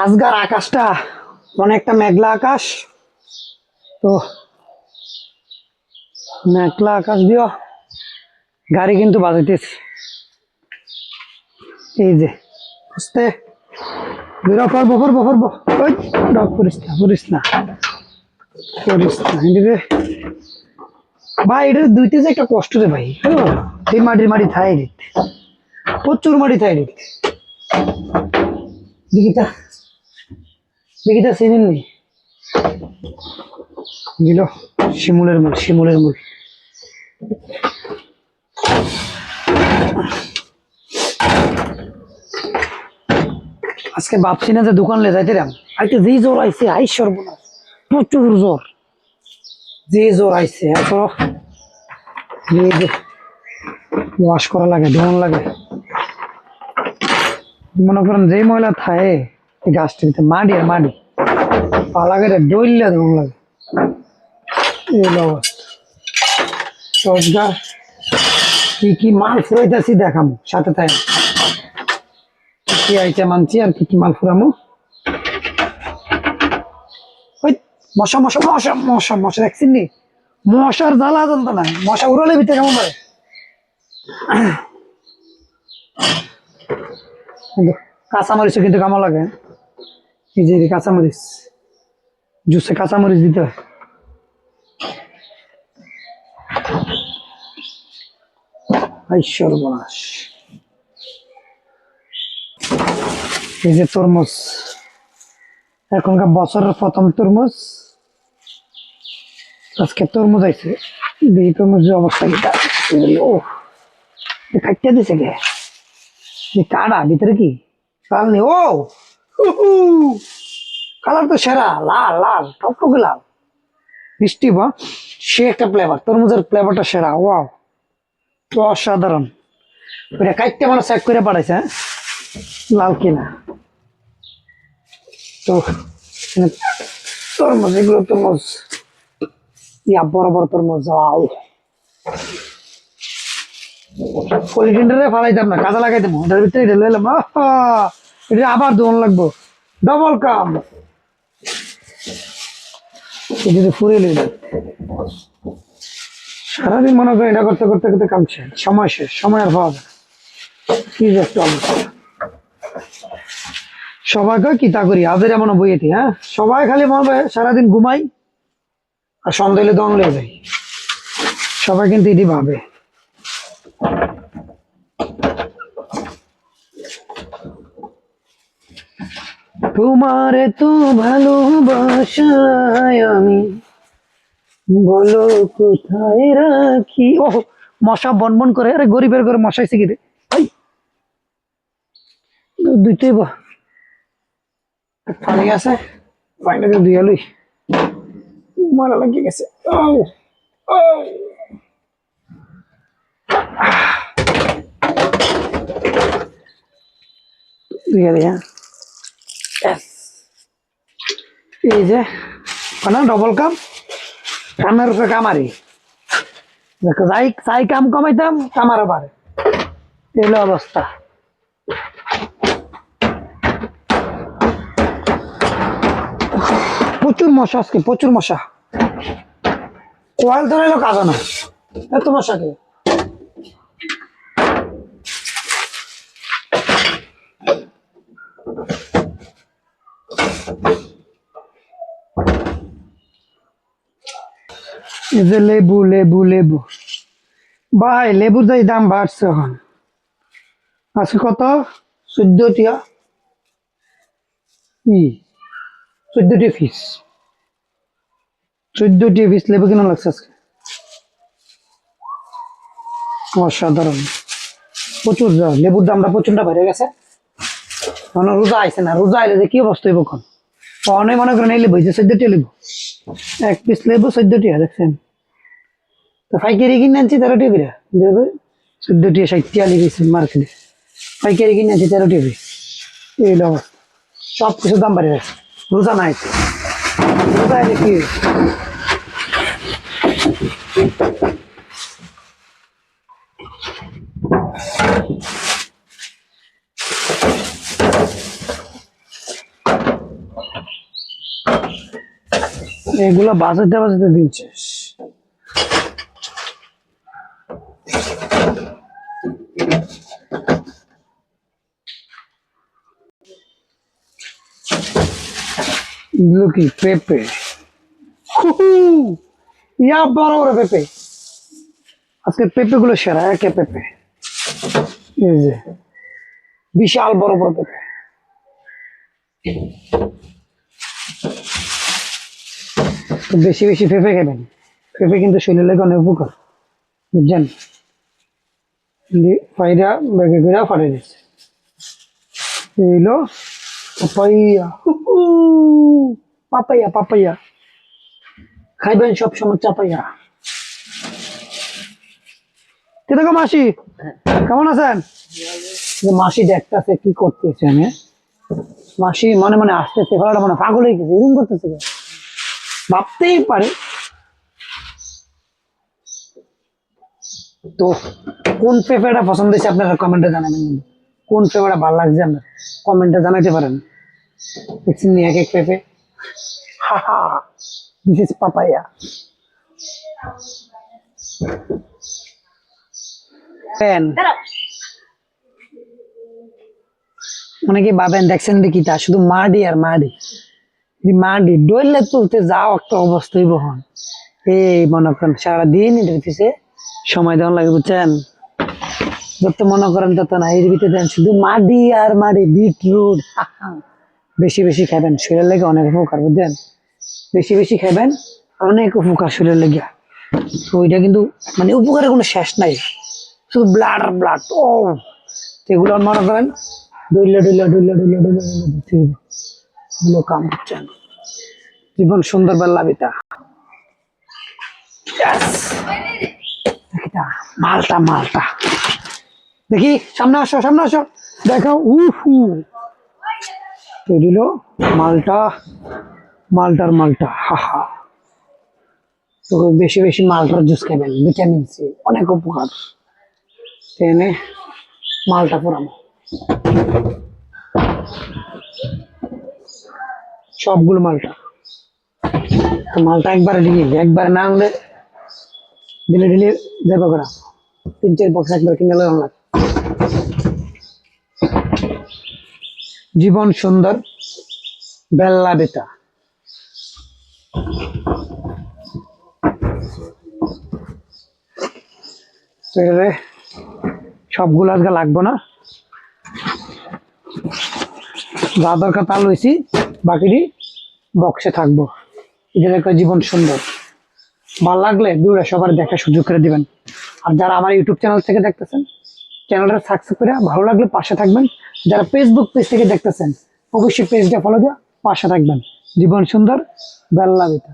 আজকার আকাশটা অনেকটা মেঘলা আকাশ। তো মেঘলা আকাশ দিও গাড়ি কিন্তু বাজাইতেছি। এই যে বুঝতে বেরো, করবো করবো করবো। ওই ডক করিস না করিস না করিস না রে ভাই। এটা দুইতে যে একটা কষ্ট রে ভাই। এই মাটির মাটি থাই দিতে, প্রচুর মাটি থাই দিতে। দিকিটা দিকিটা চিনেন নি? দিল শিমুলের মূল, শিমুলের মূল। আজকে ভাবছি না যে দোকান লে যাইতেরাম, আইতে যে জ্বর আইছে, আই সর্বনাশ, প্রচুর জ্বর। যে জ্বর আইছে এত ওয়াশ করা লাগে, ধোন লাগে। মনে করেন যে ময়লা থাকে এই গাছটিতে, মাটি আর মাটি পা লাগে রে, ডইলে ধোন লাগে। এই অবস্থা। রোজগার কি কি মাল ফুরাইতেছি দেখামো, সাথে তাই কি আইটেম আনছি আর কি কি মাল ফুরামো। ওই মশা মশা মশা মশা মশা দেখছেন নি? মশার জ্বালা জ্বলতো না, মশা উড়ালে ভিতরে কেমন পারে। কাঁচামরিচও কিন্তু কেমন লাগে। এই যে কাঁচামরিচ, জুসে কাঁচামরিচ দিতে হয়। সর্বনাশ। এই যে তরমুজ, এখনকার বছরের প্রথম তরমুজ। আজকে তরমুজ আইছে, এই তরমুজের অবস্থা কিটা। ও খাইতে দিছে গে, কাটা ভিতরে কি লাল নি। ও কালার তো সেরা, লাল লাল টকটকে লাল, মিষ্টি বা সে একটা ফ্লেভার। তরমুজের ফ্লেভারটা সেরা। ওয়াও, তো অসাধারণ। ওইটা কাইটটা মানে চেক করে পাঠাইছে, লাল কিনা। তো তরমুজ, এগুলো তরমুজ ইয়া বড় বড় তরমুজ। ওয়াও, পলিথিনটা ফালাইতাম না, কাজে লাগাই দেবো। এটার ভিতরে এটা লইলাম, এটা আবার দোন লাগবো, ডবল কাম। এটা ফুরে লইলাম, সারাদিন মনে করেন এটা করতে করতে করতে কাম শেষ, সময় শেষ, সময় আর পাওয়া যায় না। কি যে একটা অবস্থা। সবাইকে কি তা করি আজের এমন বইয়েছি। হ্যাঁ, সবাই খালি মনে সারাদিন ঘুমাই আর সন্ধ্যা হলে দম লেগে যাই। সবাই কিন্তু এটি ভাবে। তোমারে তো ভালোবাসায় আমি বলো কোথায় রাখি। ও মশা বনবন করে। আরে গরিবের ঘরে মশাইছে কি রে ভাই। দুইটাই পানি আছে, পানিটাকে দুই আলুই মারা লাগিয়ে গেছে। এই যে ডবল কাম, কামের উপরে কামারি। যাই চাই কাম কমাইতাম, কামারও পারে। এই অবস্থা। প্রচুর মশা আজকে, প্রচুর মশা। কোয়াল ধরাইলো কাজ না, এত মশাকে। এই যে লেবু লেবু লেবু, ভাই লেবুর যাই দাম বাড়ছে এখন। আজকে কত? 14 টিয়া। 14 পিস, 14 পিস লেবু কেনা লাগছে আজকে। অসাধারণ, প্রচুর দাম। লেবুর দামটা প্রচন্ড বেড়ে গেছে। মানে রোজা আইছে না, রোজা আইলে যে কি অবস্থা হইব এখন। অনেক মনে করেন এই লেবু হয়েছে 14 লেবু, এক পিস লেবু 14 টিয়া। দেখছেন তো, পাইকারি কিনে আনছি 13 টিয়া করে দেবে। 14 টিয়া 60 টিয়া লিখেছি মার্কেটে, পাইকারি কিনে আনছি 13 টিয়া পিস। এই অবস্থা, সব কিছুর দাম বেড়ে গেছে। রোজা নাই, রোজা আইলে কি এগুলো বাজাতে বাজাতে দিন শেষ। এগুলো কি পেঁপে? ইয়া বড় বড় পেঁপে, আজকে পেঁপে গুলো সেরা, একে পেঁপে, এই যে বিশাল বড় বড় পেঁপে। তো বেশি বেশি পেঁপে খাবেন, পেঁপে কিন্তু শরীরের লেগে অনেক উপকার, বুঝছেন? ফাইদা বেগে করে ফাটাই দিচ্ছে। এইলো পাপাইয়া, পাপাইয়া পাপাইয়া খাইবেন সবসময় চাপাইয়া। দেখো মাসি কেমন আছেন? মাসি দেখতেছে কি করতেছে, আমি মাসি মনে মনে আসতেছে, ঘোড়াটা মনে পাগল হয়ে গেছে, এরকম করতেছে, ভাবতেই পারে। তো কোন পেঁপেটা পছন্দ হয়েছে আপনারা কমেন্টে জানাবেন, কোন পেঁপেটা ভালো লাগছে আপনার কমেন্টে জানাতে পারেন। দেখছেন এক এক পেঁপে, হা হা, দিস ইজ পাপাইয়া। অনেকে ভাবেন দেখছেন দেখি তা শুধু মাডি আর মাডি, মাডি ডইলে তুলতে যাও একটা অবস্থায় বহন, এই মনে করেন সারাদিন এটার পিছিয়ে সময় দেওয়া লাগে, বুঝছেন? যত মনে করেন তত না, এর ভিতরে দেন শুধু মাডি আর মাডি, বিটরুট। বেশি বেশি খাবেন, শরীরের লেগে অনেক উপকার, বুঝছেন? বেশি বেশি খাবেন, অনেক উপকার শরীরের লেগে। তো ওইটা কিন্তু মানে উপকারের কোনো শেষ নাই, শুধু ব্লাড আর ব্লাড। ও এগুলো মনে করেন ডইলা ডইলা ডইলা ডইলা ডইলা ডইলা কাম করছেন। জীবন সুন্দর বেল্লাবিতা, মালটা মালটা দেখি, সামনে আসো সামনে আসো, দেখো উহু দিল মালটা, মালটার মালটা, হা হা। তো বেশি বেশি মালটার জুস খাবেন, ভিটামিন সি অনেক উপকার। এনে মালটা পুরানো সবগুলো মালটা, তো মালটা একবারে দিয়ে, একবারে না হলে দিলে দিলে দেখো করা 3-4 বক্স একবার কিনে লাগে। জীবন সুন্দর বেল্লা বেতা, সবগুলো আজকে লাগবো না, যা দরকার তা লইছি, বাকিটি বক্সে থাকবো। এটা একটা জীবন সুন্দর। ভালো লাগলে ভিডিওটা সবার দেখার সুযোগ করে দিবেন। আর যারা আমার ইউটিউব চ্যানেল থেকে দেখতেছেন, চ্যানেলটা সাবস্ক্রাইব করে ভালো লাগলে পাশে থাকবেন। যারা ফেসবুক পেজ থেকে দেখতেছেন, অবশ্যই পেজটা ফলো দিয়ে পাশে থাকবেন। জীবন সুন্দর বেল্লা বেতা।